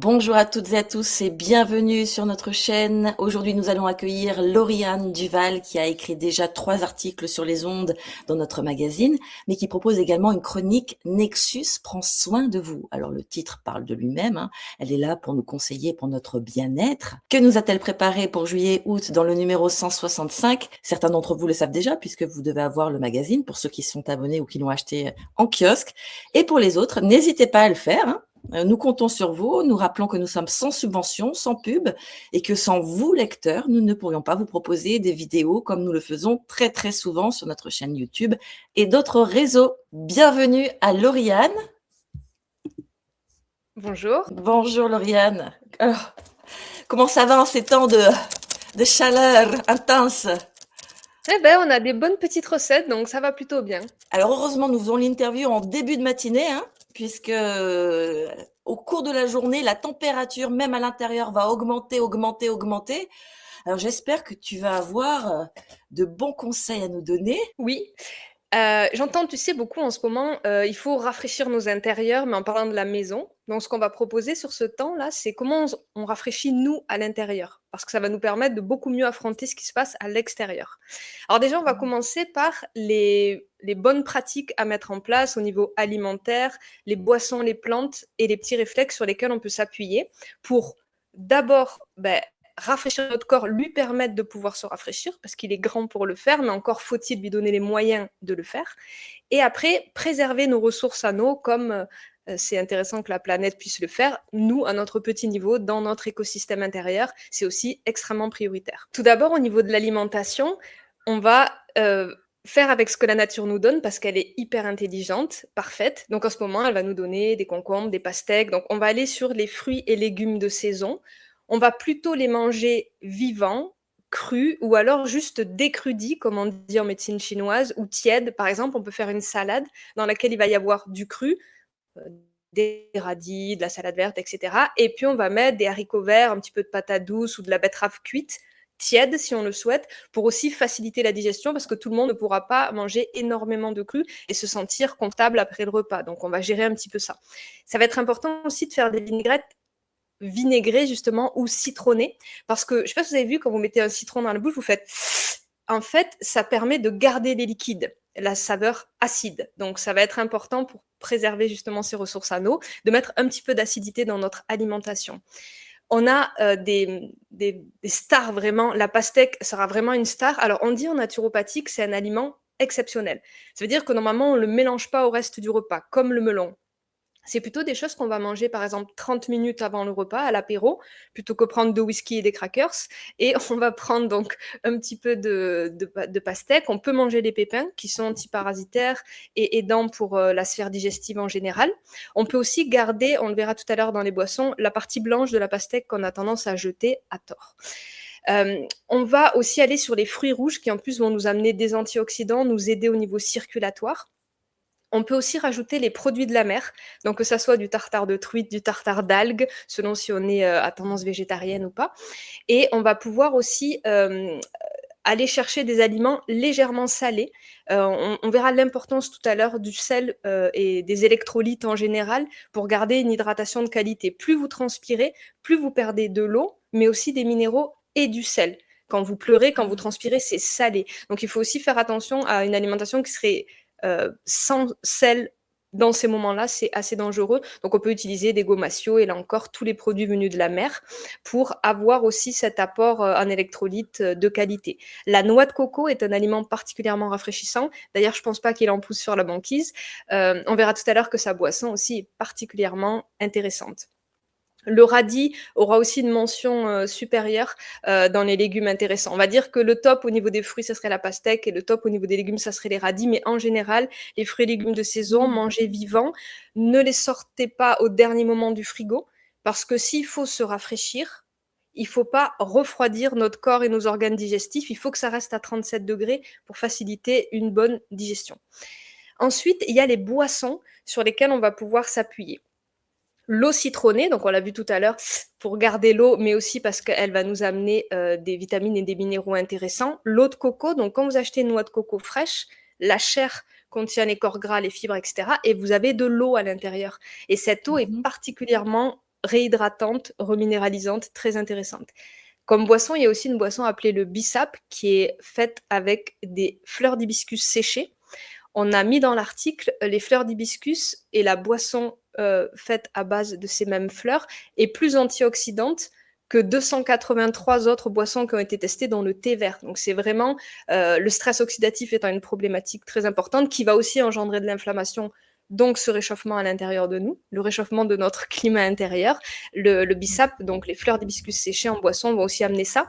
Bonjour à toutes et à tous et bienvenue sur notre chaîne. Aujourd'hui, nous allons accueillir Lauriane Duval qui a écrit déjà 3 articles sur les ondes dans notre magazine, mais qui propose également une chronique Nexus prend soin de vous. Alors le titre parle de lui-même, hein. Elle est là pour nous conseiller pour notre bien-être. Que nous a-t-elle préparé pour juillet-août dans le numéro 165? Certains d'entre vous le savent déjà puisque vous devez avoir le magazine pour ceux qui sont abonnés ou qui l'ont acheté en kiosque. Et pour les autres, n'hésitez pas à le faire, hein. Nous comptons sur vous, nous rappelons que nous sommes sans subvention, sans pub, et que sans vous, lecteurs, nous ne pourrions pas vous proposer des vidéos comme nous le faisons très très souvent sur notre chaîne YouTube et d'autres réseaux. Bienvenue à Lauriane. Bonjour. Bonjour Lauriane. Alors, comment ça va en ces temps de chaleur intense? Eh ben, on a des bonnes petites recettes, donc ça va plutôt bien. Alors heureusement, nous faisons l'interview en début de matinée, hein, puisque au cours de la journée, la température, même à l'intérieur, va augmenter, augmenter, augmenter. Alors j'espère que tu vas avoir de bons conseils à nous donner. Oui, j'entends, tu sais, beaucoup en ce moment, il faut rafraîchir nos intérieurs, mais en parlant de la maison. Donc ce qu'on va proposer sur ce temps-là, c'est comment on rafraîchit nous à l'intérieur, parce que ça va nous permettre de beaucoup mieux affronter ce qui se passe à l'extérieur. Alors déjà, on va commencer par les bonnes pratiques à mettre en place au niveau alimentaire, les boissons, les plantes et les petits réflexes sur lesquels on peut s'appuyer pour d'abord, rafraîchir notre corps, lui permettre de pouvoir se rafraîchir, parce qu'il est grand pour le faire, mais encore faut-il lui donner les moyens de le faire. Et après, préserver nos ressources à nous, comme c'est intéressant que la planète puisse le faire, nous, à notre petit niveau, dans notre écosystème intérieur, c'est aussi extrêmement prioritaire. Tout d'abord, au niveau de l'alimentation, on va faire avec ce que la nature nous donne, parce qu'elle est hyper intelligente, parfaite. Donc en ce moment, elle va nous donner des concombres, des pastèques. Donc on va aller sur les fruits et légumes de saison. On va plutôt les manger vivants, crus, ou alors juste décrudis, comme on dit en médecine chinoise, ou tièdes. Par exemple, on peut faire une salade dans laquelle il va y avoir du cru, des radis, de la salade verte, etc. Et puis on va mettre des haricots verts, un petit peu de patate douce ou de la betterave cuite, tiède si on le souhaite, pour aussi faciliter la digestion, parce que tout le monde ne pourra pas manger énormément de cru et se sentir comptable après le repas. Donc on va gérer un petit peu ça. Ça va être important aussi de faire des vinaigrettes vinaigré justement ou citronné, parce que je sais pas si vous avez vu, quand vous mettez un citron dans la bouche, vous faites en fait, ça permet de garder les liquides, la saveur acide. Donc ça va être important pour préserver justement ces ressources en eau, de mettre un petit peu d'acidité dans notre alimentation. On a des stars vraiment, la pastèque sera vraiment une star. Alors on dit en naturopathie que c'est un aliment exceptionnel. Ça veut dire que normalement on ne le mélange pas au reste du repas, comme le melon. C'est plutôt des choses qu'on va manger, par exemple, 30 minutes avant le repas, à l'apéro, plutôt que prendre de whisky et des crackers. Et on va prendre donc un petit peu de pastèque. On peut manger les pépins, qui sont antiparasitaires et aidants pour la sphère digestive en général. On peut aussi garder, on le verra tout à l'heure dans les boissons, la partie blanche de la pastèque qu'on a tendance à jeter à tort. On va aussi aller sur les fruits rouges qui en plus vont nous amener des antioxydants, nous aider au niveau circulatoire. On peut aussi rajouter les produits de la mer, donc que ça soit du tartare de truite, du tartare d'algues, selon si on est à tendance végétarienne ou pas. Et on va pouvoir aussi aller chercher des aliments légèrement salés. On verra l'importance tout à l'heure du sel et des électrolytes en général pour garder une hydratation de qualité. Plus vous transpirez, plus vous perdez de l'eau, mais aussi des minéraux et du sel. Quand vous pleurez, quand vous transpirez, c'est salé. Donc il faut aussi faire attention à une alimentation qui serait sans sel dans ces moments-là, c'est assez dangereux. Donc on peut utiliser des gomaciaux et là encore tous les produits venus de la mer pour avoir aussi cet apport en électrolytes de qualité. La noix de coco est un aliment particulièrement rafraîchissant. D'ailleurs, je ne pense pas qu'il en pousse sur la banquise. On verra tout à l'heure que sa boisson aussi est particulièrement intéressante. Le radis aura aussi une mention supérieure dans les légumes intéressants. On va dire que le top au niveau des fruits, ça serait la pastèque, et le top au niveau des légumes, ça serait les radis. Mais en général, les fruits et légumes de saison, mangez vivants. Ne les sortez pas au dernier moment du frigo, parce que s'il faut se rafraîchir, il ne faut pas refroidir notre corps et nos organes digestifs. Il faut que ça reste à 37 degrés pour faciliter une bonne digestion. Ensuite, il y a les boissons sur lesquelles on va pouvoir s'appuyer. L'eau citronnée, donc on l'a vu tout à l'heure, pour garder l'eau, mais aussi parce qu'elle va nous amener des vitamines et des minéraux intéressants. L'eau de coco, donc quand vous achetez une noix de coco fraîche, la chair contient les corps gras, les fibres, etc. Et vous avez de l'eau à l'intérieur. Et cette eau est particulièrement réhydratante, reminéralisante, très intéressante. Comme boisson, il y a aussi une boisson appelée le bissap qui est faite avec des fleurs d'hibiscus séchées. On a mis dans l'article les fleurs d'hibiscus et la boisson faite à base de ces mêmes fleurs est plus antioxydante que 283 autres boissons qui ont été testées dans le thé vert. Donc c'est vraiment le stress oxydatif étant une problématique très importante qui va aussi engendrer de l'inflammation, donc ce réchauffement à l'intérieur de nous, le réchauffement de notre climat intérieur. Le bissap, donc les fleurs d'hibiscus séchées en boisson, vont aussi amener ça.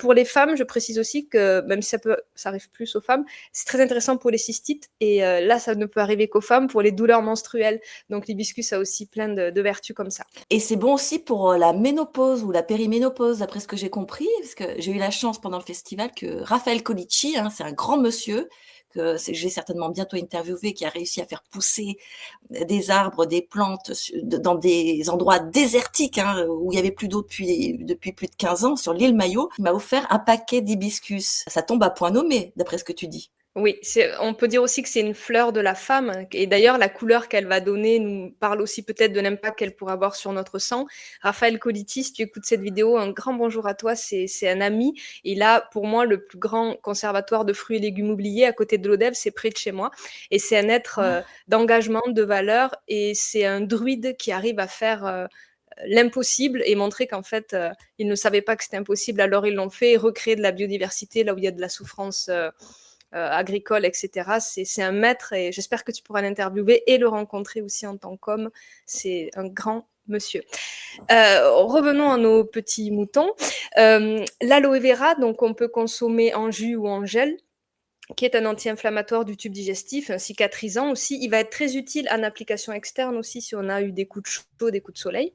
Pour les femmes, je précise aussi que, même si ça arrive plus aux femmes, c'est très intéressant pour les cystites. Et là, ça ne peut arriver qu'aux femmes pour les douleurs menstruelles. Donc l'hibiscus a aussi plein de vertus comme ça. Et c'est bon aussi pour la ménopause ou la périménopause, d'après ce que j'ai compris, parce que j'ai eu la chance pendant le festival que Raphaël Colici, hein, c'est un grand monsieur que j'ai certainement bientôt interviewé, qui a réussi à faire pousser des arbres, des plantes dans des endroits désertiques, hein, où il y avait plus d'eau depuis plus de 15 ans, sur l'île Maillot. Il m'a offert un paquet d'hibiscus. Ça tombe à point nommé, d'après ce que tu dis. Oui, on peut dire aussi que c'est une fleur de la femme. Et d'ailleurs, la couleur qu'elle va donner nous parle aussi peut-être de l'impact qu'elle pourrait avoir sur notre sang. Raphaël Colitti, si tu écoutes cette vidéo, un grand bonjour à toi. C'est un ami. Il a, pour moi, le plus grand conservatoire de fruits et légumes oubliés à côté de l'Odève. C'est près de chez moi. Et c'est un être d'engagement, de valeur. Et c'est un druide qui arrive à faire l'impossible et montrer qu'en fait, ils ne savaient pas que c'était impossible. Alors, ils l'ont fait et recréer de la biodiversité là où il y a de la souffrance agricole, etc. C'est un maître et j'espère que tu pourras l'interviewer et le rencontrer aussi en tant qu'homme. C'est un grand monsieur. Revenons à nos petits moutons. L'aloe vera, donc on peut consommer en jus ou en gel, qui est un anti-inflammatoire du tube digestif, un cicatrisant aussi. Il va être très utile en application externe aussi si on a eu des coups de chaud, des coups de soleil.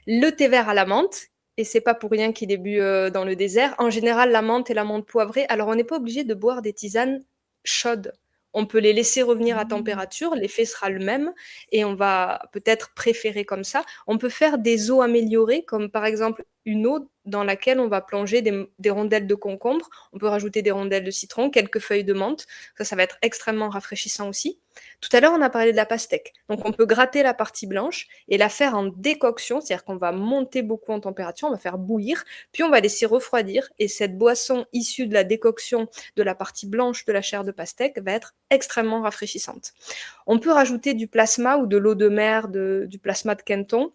Le thé vert à la menthe, et c'est pas pour rien qu'il est bu dans le désert. En général, la menthe et la menthe poivrée. Alors, on n'est pas obligé de boire des tisanes chaudes. On peut les laisser revenir à température, l'effet sera le même et on va peut-être préférer comme ça. On peut faire des eaux améliorées, comme par exemple une eau dans laquelle on va plonger des rondelles de concombre. On peut rajouter des rondelles de citron, quelques feuilles de menthe. Ça va être extrêmement rafraîchissant aussi. Tout à l'heure, on a parlé de la pastèque. Donc, on peut gratter la partie blanche et la faire en décoction, c'est-à-dire qu'on va monter beaucoup en température, on va faire bouillir, puis on va laisser refroidir. Et cette boisson issue de la décoction de la partie blanche de la chair de pastèque va être extrêmement rafraîchissante. On peut rajouter du plasma ou de l'eau de mer, du plasma de Quinton,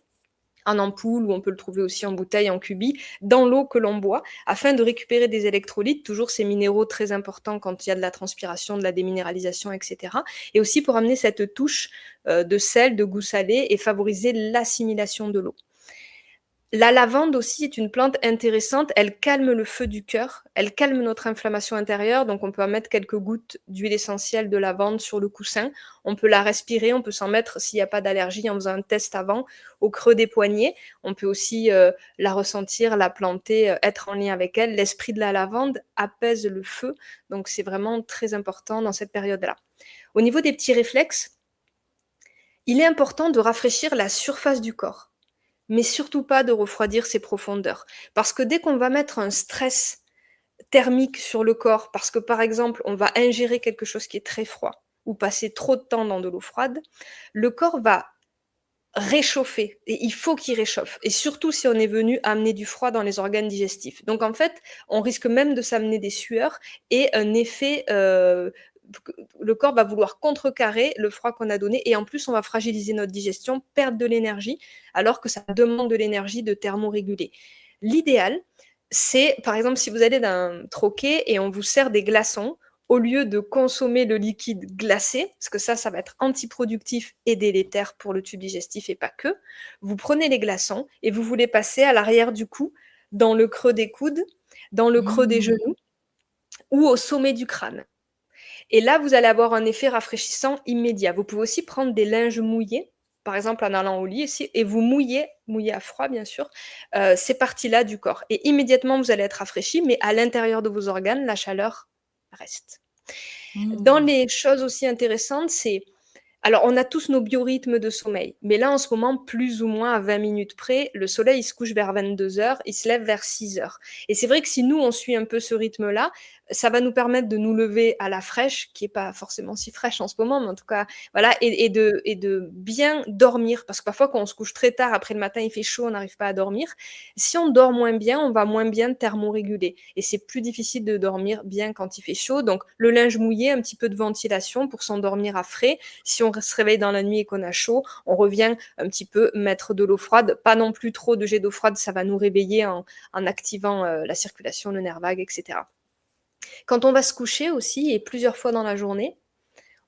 en ampoule, ou on peut le trouver aussi en bouteille, en cubi, dans l'eau que l'on boit, afin de récupérer des électrolytes, toujours ces minéraux très importants quand il y a de la transpiration, de la déminéralisation, etc. Et aussi pour amener cette touche de sel, de goût salé, et favoriser l'assimilation de l'eau. La lavande aussi est une plante intéressante, elle calme le feu du cœur, elle calme notre inflammation intérieure, donc on peut en mettre quelques gouttes d'huile essentielle de lavande sur le coussin, on peut la respirer, on peut s'en mettre s'il n'y a pas d'allergie en faisant un test avant, au creux des poignets, on peut aussi la ressentir, la planter, être en lien avec elle. L'esprit de la lavande apaise le feu, donc c'est vraiment très important dans cette période-là. Au niveau des petits réflexes, il est important de rafraîchir la surface du corps, mais surtout pas de refroidir ses profondeurs. Parce que dès qu'on va mettre un stress thermique sur le corps, parce que par exemple, on va ingérer quelque chose qui est très froid, ou passer trop de temps dans de l'eau froide, le corps va réchauffer, et il faut qu'il réchauffe, et surtout si on est venu amener du froid dans les organes digestifs. Donc en fait, on risque même de s'amener des sueurs et un effet le corps va vouloir contrecarrer le froid qu'on a donné et en plus on va fragiliser notre digestion, perdre de l'énergie alors que ça demande de l'énergie de thermoréguler. L'idéal, c'est par exemple si vous allez dans un troquet et on vous sert des glaçons, au lieu de consommer le liquide glacé, parce que ça va être antiproductif et délétère pour le tube digestif et pas que, vous prenez les glaçons et vous voulez passer à l'arrière du cou, dans le creux des coudes, dans le creux des genoux ou au sommet du crâne. Et là, vous allez avoir un effet rafraîchissant immédiat. Vous pouvez aussi prendre des linges mouillés, par exemple en allant au lit ici, et vous mouillez à froid bien sûr, ces parties-là du corps. Et immédiatement, vous allez être rafraîchi, mais à l'intérieur de vos organes, la chaleur reste. Dans les choses aussi intéressantes, c'est Alors, on a tous nos biorhythmes de sommeil, mais là, en ce moment, plus ou moins à 20 minutes près, le soleil, il se couche vers 22 heures, il se lève vers 6 heures. Et c'est vrai que si nous, on suit un peu ce rythme-là, ça va nous permettre de nous lever à la fraîche, qui est pas forcément si fraîche en ce moment, mais en tout cas, voilà, et de bien dormir, parce que parfois, quand on se couche très tard, après le matin, il fait chaud, on n'arrive pas à dormir. Si on dort moins bien, on va moins bien thermoréguler, et c'est plus difficile de dormir bien quand il fait chaud. Donc, le linge mouillé, un petit peu de ventilation pour s'endormir à frais. Si on se réveille dans la nuit et qu'on a chaud, on revient un petit peu mettre de l'eau froide, pas non plus trop de jet d'eau froide, ça va nous réveiller en activant la circulation, le nerf vague, etc. Quand on va se coucher aussi, et plusieurs fois dans la journée,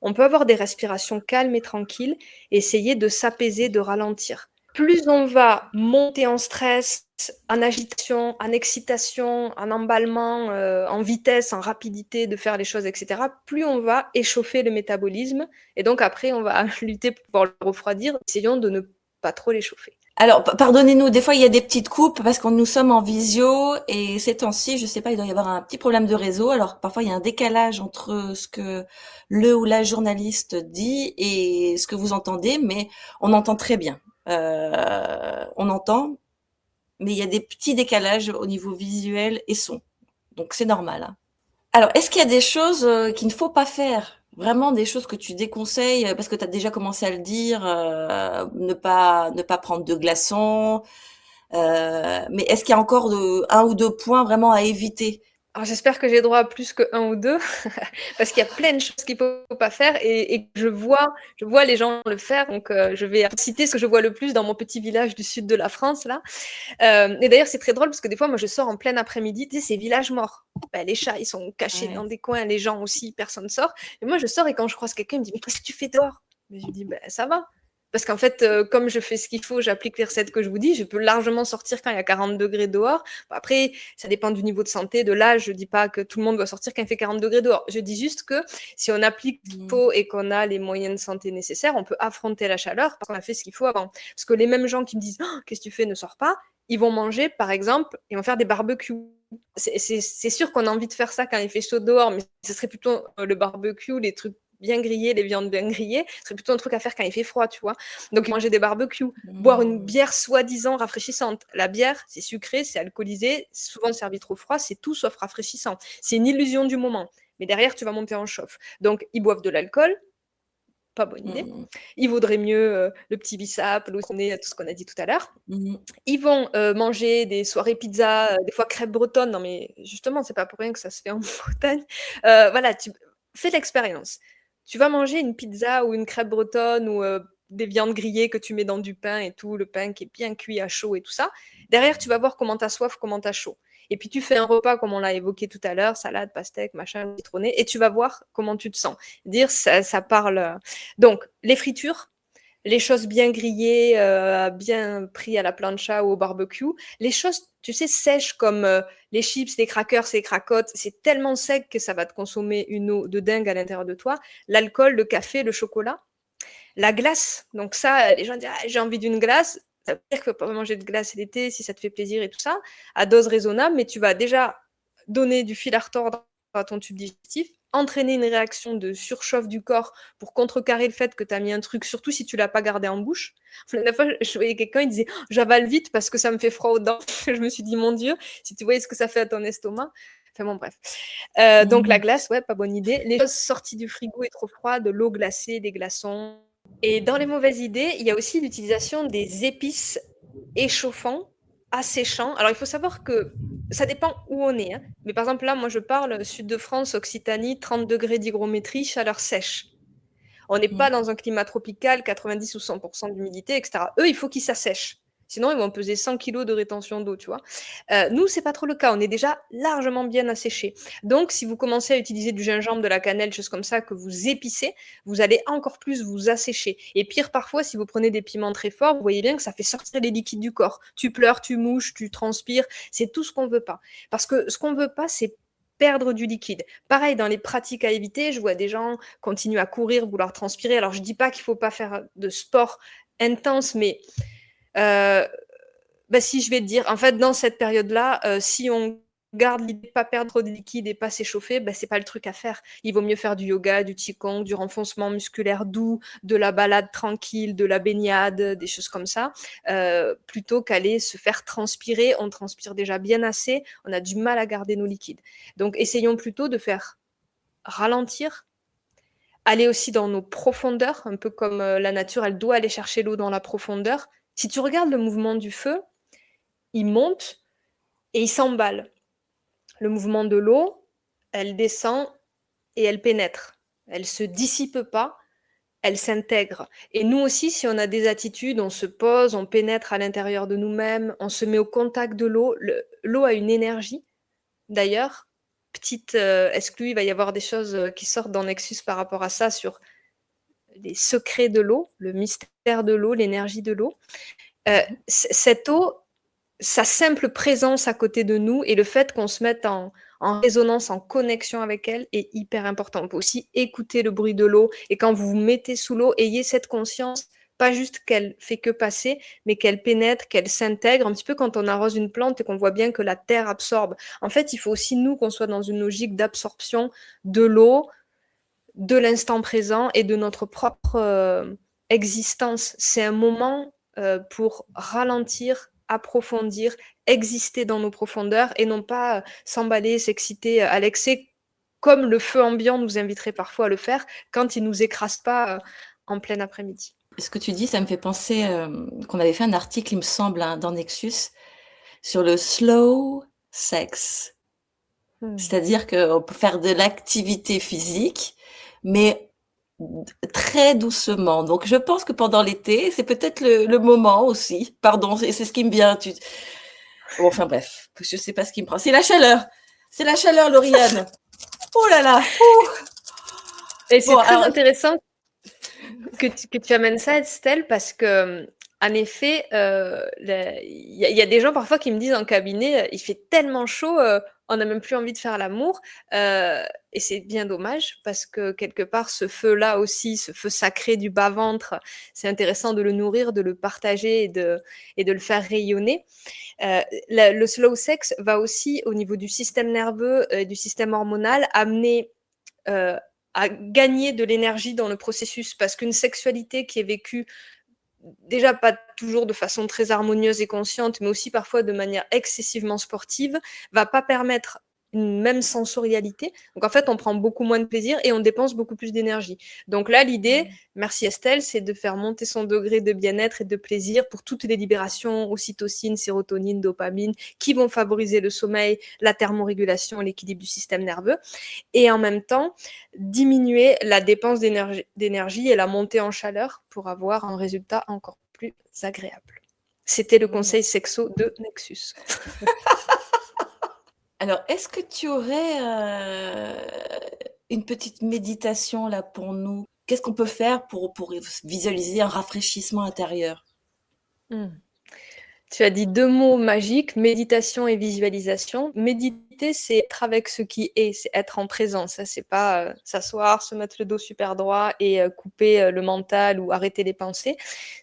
on peut avoir des respirations calmes et tranquilles, et essayer de s'apaiser, de ralentir. Plus on va monter en stress, en agitation, en excitation, en emballement, en vitesse, en rapidité de faire les choses, etc., plus on va échauffer le métabolisme. Et donc après, on va lutter pour pouvoir le refroidir. Essayons de ne pas trop l'échauffer. Alors, pardonnez-nous, des fois il y a des petites coupes parce que nous sommes en visio et ces temps-ci, je sais pas, il doit y avoir un petit problème de réseau. Alors parfois il y a un décalage entre ce que le ou la journaliste dit et ce que vous entendez, mais on entend très bien. On entend, mais il y a des petits décalages au niveau visuel et son. Donc c'est normal, hein. Alors, est-ce qu'il y a des choses qu'il ne faut pas faire? Vraiment des choses que tu déconseilles, parce que tu as déjà commencé à le dire, ne pas prendre de glaçons. Mais est-ce qu'il y a encore un ou deux points vraiment à éviter? Alors j'espère que j'ai droit à plus que 1 ou 2 parce qu'il y a plein de choses qu'il faut pas faire et que je vois les gens le faire, donc je vais citer ce que je vois le plus dans mon petit village du sud de la France là. Et d'ailleurs, c'est très drôle parce que des fois, moi, je sors en plein après-midi, tu sais, c'est village mort. Ben, les chats, ils sont cachés Ouais. dans des coins, les gens aussi, personne sort. Et moi, je sors et quand je croise quelqu'un, il me dit: «Mais qu'est-ce que tu fais dehors?» Mais je lui dis: «Ben, ça va». Parce qu'en fait, comme je fais ce qu'il faut, j'applique les recettes que je vous dis, je peux largement sortir quand il y a 40 degrés dehors. Bon, après, ça dépend du niveau de santé, de l'âge. Je dis pas que tout le monde doit sortir quand il fait 40 degrés dehors. Je dis juste que si on applique ce qu'il Mmh. faut et qu'on a les moyens de santé nécessaires, on peut affronter la chaleur parce qu'on a fait ce qu'il faut avant. Parce que les mêmes gens qui me disent: «Oh, qu'est-ce que tu fais? Ne sors pas», ils vont manger, par exemple, ils vont faire des barbecues. C'est sûr qu'on a envie de faire ça quand il fait chaud dehors, mais ce serait plutôt le barbecue, les trucs bien grillés, les viandes bien grillées, ce serait plutôt un truc à faire quand il fait froid, tu vois. Donc manger des barbecues, boire une Mmh. bière soi-disant rafraîchissante. La bière, c'est sucré, c'est alcoolisé, c'est souvent servi trop froid, c'est tout sauf rafraîchissant. C'est une illusion du moment. Mais derrière, tu vas monter en chauffe. Donc, ils boivent de l'alcool, pas bonne idée. Mmh. Il vaudrait mieux le petit bissap, l'eau tout ce qu'on a dit tout à l'heure. Mmh. Ils vont, manger des soirées pizza, des fois crêpes bretonnes. Non mais justement, c'est pas pour rien que ça se fait en Bretagne. Voilà, tu fais l'expérience. Tu vas manger une pizza ou une crêpe bretonne ou, des viandes grillées que tu mets dans du pain et tout, le pain qui est bien cuit à chaud et tout ça. Derrière, tu vas voir comment tu as soif, comment tu as chaud et puis tu fais un repas comme on l'a évoqué tout à l'heure, salade, pastèque, machin, citronné et tu vas voir comment tu te sens. Dire ça parle, donc les fritures, les choses bien grillées, bien pris à la plancha ou au barbecue. Les choses, tu sais, sèches comme les chips, les crackers, les cracottes, c'est tellement sec que ça va te consommer une eau de dingue à l'intérieur de toi. L'alcool, le café, le chocolat. La glace, donc ça, les gens disent: «Ah, j'ai envie d'une glace». Ça veut dire qu'il ne faut pas manger de glace l'été si ça te fait plaisir et tout ça, à dose raisonnable, mais tu vas déjà donner du fil à retordre à ton tube digestif, entraîner une réaction de surchauffe du corps pour contrecarrer le fait que tu as mis un truc, surtout si tu l'as pas gardé en bouche. La dernière fois, je voyais quelqu'un, il disait: «Oh, j'avale vite parce que ça me fait froid aux dents». Je me suis dit: «Mon Dieu, si tu voyais ce que ça fait à ton estomac». Enfin bon, bref. Donc la Mmh. glace, ouais, pas bonne idée. Les choses sorties du frigo et trop froides, de l'eau glacée, des glaçons. Et dans les mauvaises idées, il y a aussi l'utilisation des épices échauffants, asséchants. Alors, il faut savoir que ça dépend où on est, hein. Mais par exemple, là, moi, je parle sud de France, Occitanie, 30 degrés d'hygrométrie, chaleur sèche. On n'est pas Mmh. dans un climat tropical, 90 ou 100% d'humidité, etc. Eux, il faut qu'ils s'assèchent. Sinon, ils vont peser 100 kilos de rétention d'eau, tu vois. Nous, c'est pas trop le cas. On est déjà largement bien asséché. Donc, si vous commencez à utiliser du gingembre, de la cannelle, choses comme ça, que vous épicez, vous allez encore plus vous assécher. Et pire, parfois, si vous prenez des piments très forts, vous voyez bien que ça fait sortir les liquides du corps. Tu pleures, tu mouches, tu transpires. C'est tout ce qu'on veut pas. Parce que ce qu'on veut pas, c'est perdre du liquide. Pareil, dans les pratiques à éviter, je vois des gens continuer à courir, vouloir transpirer. Alors, je dis pas qu'il faut pas faire de sport intense, mais bah, si je vais te dire, en fait, dans cette période-là, si on garde l'idée de pas perdre trop de liquide et pas s'échauffer, c'est pas le truc à faire. Il vaut mieux faire du yoga, du qigong, du renforcement musculaire doux, de la balade tranquille, de la baignade, des choses comme ça, plutôt qu'aller se faire transpirer. On transpire déjà bien assez, on a du mal à garder nos liquides. Donc essayons plutôt de faire ralentir, aller aussi dans nos profondeurs, un peu comme la nature, elle doit aller chercher l'eau dans la profondeur. Si tu regardes le mouvement du feu, il monte et il s'emballe. Le mouvement de l'eau, elle descend et elle pénètre. Elle se dissipe pas, elle s'intègre. Et nous aussi, si on a des attitudes, on se pose, on pénètre à l'intérieur de nous-mêmes, on se met au contact de l'eau. L'eau a une énergie. D'ailleurs, petite exclue, il va y avoir des choses qui sortent dans Nexus par rapport à ça, sur les secrets de l'eau, le mystère de l'eau, l'énergie de l'eau. Cette eau, sa simple présence à côté de nous et le fait qu'on se mette en résonance, en connexion avec elle est hyper important. On peut aussi écouter le bruit de l'eau et quand vous vous mettez sous l'eau, ayez cette conscience, pas juste qu'elle fait que passer, mais qu'elle pénètre, qu'elle s'intègre, un petit peu quand on arrose une plante et qu'on voit bien que la terre absorbe. En fait, il faut aussi, nous, qu'on soit dans une logique d'absorption de l'eau, de l'instant présent et de notre propre existence. C'est un moment pour ralentir, approfondir, exister dans nos profondeurs et non pas s'emballer, s'exciter à l'excès, comme le feu ambiant nous inviterait parfois à le faire quand il ne nous écrase pas en plein après-midi. Ce que tu dis, ça me fait penser qu'on avait fait un article, il me semble, hein, dans Nexus, sur le slow sex. C'est-à-dire qu'on peut faire de l'activité physique, mais très doucement. Donc, je pense que pendant l'été, c'est peut-être le moment aussi. Pardon, c'est ce qui me vient. Bon, enfin bref, je sais pas ce qui me prend. C'est la chaleur. C'est la chaleur, Lauriane. Oh là là. Et c'est très intéressant que tu amènes ça, Estelle, parce que en effet, il y a des gens parfois qui me disent en cabinet, il fait tellement chaud, on n'a même plus envie de faire l'amour. Et c'est bien dommage parce que quelque part, ce feu-là aussi, ce feu sacré du bas-ventre, c'est intéressant de le nourrir, de le partager et de le faire rayonner. Le slow sex va aussi, au niveau du système nerveux et du système hormonal, amener à gagner de l'énergie dans le processus, parce qu'une sexualité qui est vécue déjà pas toujours de façon très harmonieuse et consciente, mais aussi parfois de manière excessivement sportive, va pas permettre une même sensorialité. Donc en fait, on prend beaucoup moins de plaisir et on dépense beaucoup plus d'énergie. Donc là, l'idée, merci Estelle, c'est de faire monter son degré de bien-être et de plaisir pour toutes les libérations, ocytocine, sérotonine, dopamine, qui vont favoriser le sommeil, la thermorégulation, l'équilibre du système nerveux, et en même temps, diminuer la dépense d'énergie et la montée en chaleur pour avoir un résultat encore plus agréable. C'était le conseil sexo de Nexus. Alors, est-ce que tu aurais une petite méditation là pour nous? Qu'est-ce qu'on peut faire pour visualiser un rafraîchissement intérieur? Tu as dit deux mots magiques, méditation et visualisation. Méditer, c'est être avec ce qui est, c'est être en présence. Ça, c'est pas s'asseoir, se mettre le dos super droit et couper le mental ou arrêter les pensées.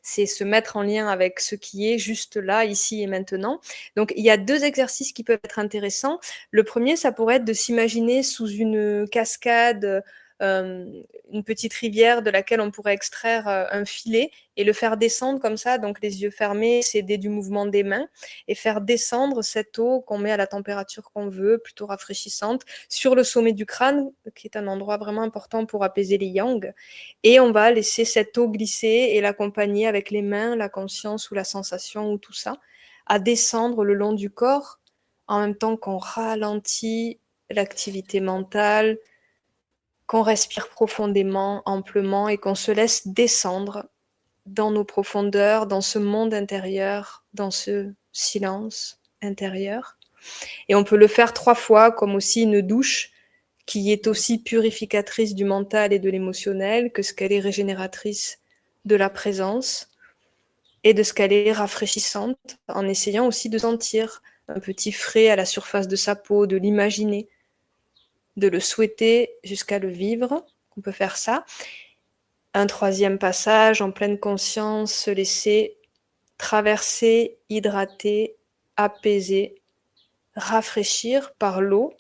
C'est se mettre en lien avec ce qui est juste là, ici et maintenant. Donc, il y a deux exercices qui peuvent être intéressants. Le premier, ça pourrait être de s'imaginer sous une cascade, une petite rivière de laquelle on pourrait extraire un filet et le faire descendre comme ça, donc les yeux fermés, s'aider du mouvement des mains et faire descendre cette eau qu'on met à la température qu'on veut, plutôt rafraîchissante, sur le sommet du crâne, qui est un endroit vraiment important pour apaiser les yang. Et on va laisser cette eau glisser et l'accompagner avec les mains, la conscience ou la sensation ou tout ça, à descendre le long du corps, en même temps qu'on ralentit l'activité mentale, qu'on respire profondément, amplement et qu'on se laisse descendre dans nos profondeurs, dans ce monde intérieur, dans ce silence intérieur. Et on peut le faire 3 fois, comme aussi une douche qui est aussi purificatrice du mental et de l'émotionnel que ce qu'elle est régénératrice de la présence et de ce qu'elle est rafraîchissante, en essayant aussi de sentir un petit frais à la surface de sa peau, de l'imaginer, de le souhaiter jusqu'à le vivre. On peut faire ça. Un 3e passage, en pleine conscience, se laisser traverser, hydrater, apaiser, rafraîchir par l'eau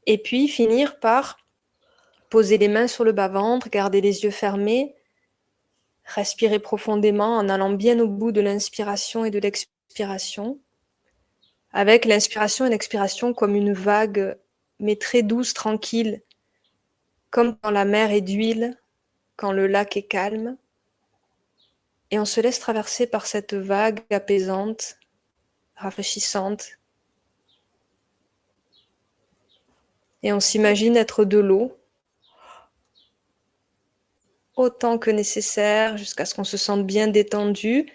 et puis finir par poser les mains sur le bas-ventre, garder les yeux fermés, respirer profondément en allant bien au bout de l'inspiration et de l'expiration, avec l'inspiration et l'expiration comme une vague, mais très douce, tranquille, comme quand la mer est d'huile, quand le lac est calme. Et on se laisse traverser par cette vague apaisante, rafraîchissante. Et on s'imagine être de l'eau, autant que nécessaire, jusqu'à ce qu'on se sente bien détendu,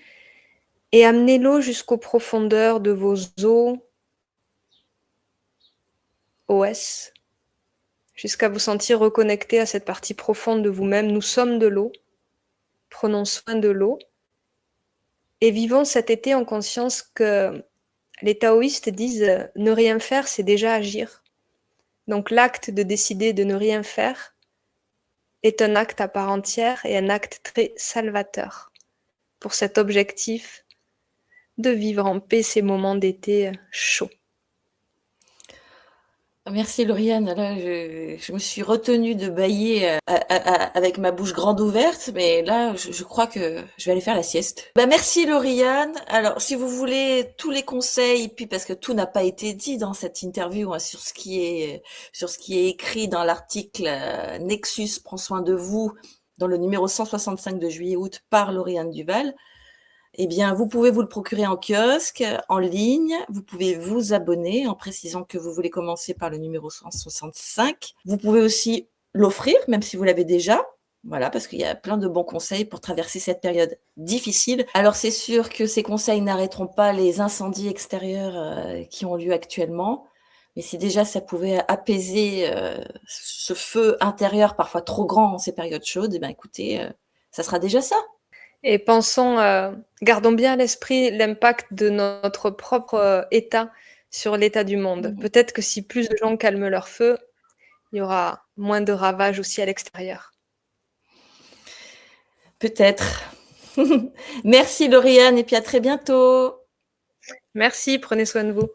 et amener l'eau jusqu'aux profondeurs de vos os, jusqu'à vous sentir reconnecté à cette partie profonde de vous-même. Nous sommes de l'eau, prenons soin de l'eau, et vivons cet été en conscience que les taoïstes disent « ne rien faire, c'est déjà agir ». Donc l'acte de décider de ne rien faire est un acte à part entière et un acte très salvateur pour cet objectif de vivre en paix ces moments d'été chauds. Merci Lauriane. Là, je me suis retenue de bâiller avec ma bouche grande ouverte, mais là, je crois que je vais aller faire la sieste. Bah, merci Lauriane. Alors, si vous voulez tous les conseils, puis parce que tout n'a pas été dit dans cette interview hein, sur ce qui est écrit dans l'article Nexus prend soin de vous, dans le numéro 165 de juillet-août par Lauriane Duval. Eh bien, vous pouvez vous le procurer en kiosque, en ligne. Vous pouvez vous abonner en précisant que vous voulez commencer par le numéro 165. Vous pouvez aussi l'offrir, même si vous l'avez déjà. Voilà, parce qu'il y a plein de bons conseils pour traverser cette période difficile. Alors, c'est sûr que ces conseils n'arrêteront pas les incendies extérieurs qui ont lieu actuellement. Mais si déjà ça pouvait apaiser ce feu intérieur parfois trop grand en ces périodes chaudes, eh bien, écoutez, ça sera déjà ça. Et gardons bien à l'esprit l'impact de notre propre état sur l'état du monde. Peut-être que si plus de gens calment leur feu, il y aura moins de ravages aussi à l'extérieur. Peut-être. Merci Lauriane et puis à très bientôt. Merci, prenez soin de vous.